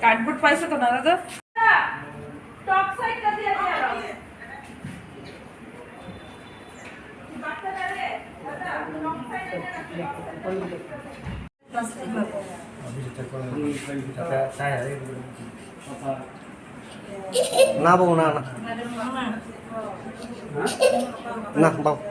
Cardboard পাইছো তো না দাদা? টপ সাইডটা দিয়ে দাও। বাচ্চাটা রে দাদা টপ সাইডে না বউ না না না বাবু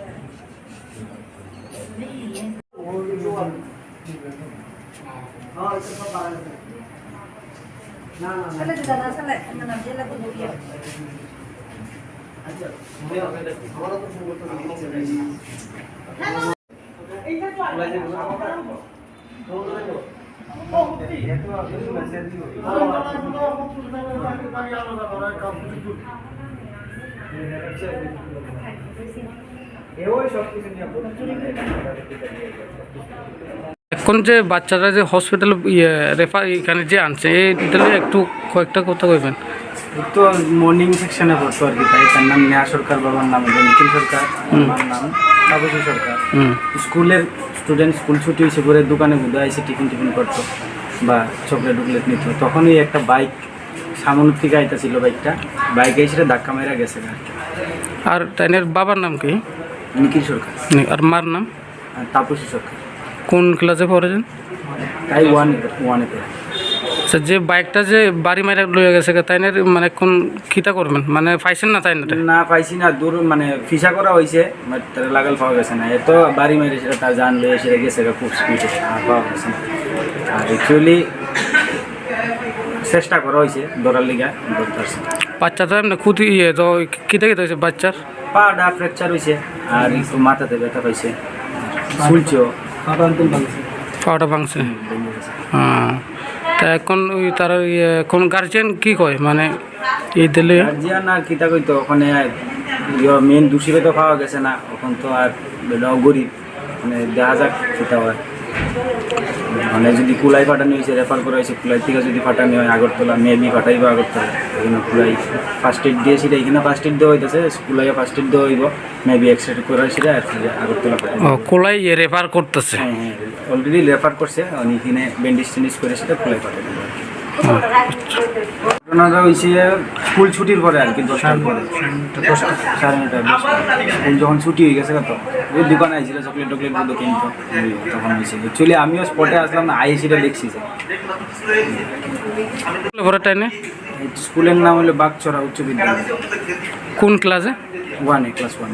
এখন যে বাচ্চারা যে হসপিটাল রেফার এখানে যে আনছে এটা একটু কয়েকটা কথা কইবেন। তো মর্নিং সেকশনে পড়তো আর কি, তাই তার নাম নেহা সরকার, বাবার নাম নিখিল সরকার, আমার নাম তাপসী সরকার। স্কুলের স্টুডেন্ট, স্কুল ছুটি হয়েছে করে দোকানে বুধ আইসে টিফিন করতো বা চকলেট টুকলেট নিত। তখনই একটা বাইক সামনের থেকে আইতাছিল, বাইকে এসে ধাক্কা মেরা গেছে। আর তাইনের বাবার নাম কি? নিখিল সরকার। আর মার নাম? তাপসী সরকার। কোন ক্লাসে পড়েছেন? তাই ওয়ানে। আচ্ছা, যে বাইকটা যে বাড়ি মারা লইয়া গেছে তাইনের মানে কোন কিতা করবেন, মানে পাইছেন না? তাই না পাইছি না, দূর মানে ফিসা করা হয়েছে, তারা লাগাল পাওয়া গেছে না। এত বাড়ি মেরে সেটা তার জান লয়ে এসে গেছে খুব স্পিডে, পাওয়া গেছে না। আর অ্যাকচুয়ালি চেষ্টা করা হয়েছে ধরার লিগা, ধরতে বাচ্চা তো এমনি খুদ তো কিতা হয়েছে বাচ্চার? পাটা ফ্র্যাকচার হয়েছে আর একটু মাথাতে ব্যথা পাইছে, ফুলছেও, পাওয়াটা ভাঙছে। হ্যাঁ, তা এখন ওই তার কোন গার্জিয়ান কি কয়, মানে এই দিলে গার্জিয়ান আর কিতা কইতো ওখানে মেন দোষীরে তো পাওয়া গেছে না, এখন তো আর বেটাও গরিব, মানে দেখা যাক কিতা হয়। মানে যদি কুলাই ফাটানো হয়েছে, রেফার করা হয়েছে, কুলাই থেকে যদি ফাটানো হয় আগরতলা, মেবি ফাটাইব আগরতলা। এখানে কুলাই ফার্স্ট এড দিয়েছি, এখানে ফার্স্ট এড দেওয়া হইতেছে, কুলাইয়া ফার্স্ট এড দেওয়া হইব, মেবি এক্সরে করা হয়েছে আর আগরতলা কুলাই রেফার করতেছে। হ্যাঁ হ্যাঁ, অলরেডি রেফার করছে, এখানে ব্যান্ডেজ টেন্ডেজ করে সেটা কুলাই ফাটাই দেবো। ঘটনাটা হয়েছে স্কুল ছুটির পরে আর কি, 10টার পরে, 10:30 স্কুল যখন ছুটি হয়ে গেছে তো ওই দোকানে আইছিল চকলেট টকলেট গুলো কিনতো, তখন হয়েছিল। অ্যাকচুয়ালি আমিও স্পটে আসলাম না, আইসিটা দেখছি। স্কুলের নাম হলো বাগচড়া উচ্চ বিদ্যালয়। কোন ক্লাসে? ক্লাস 1।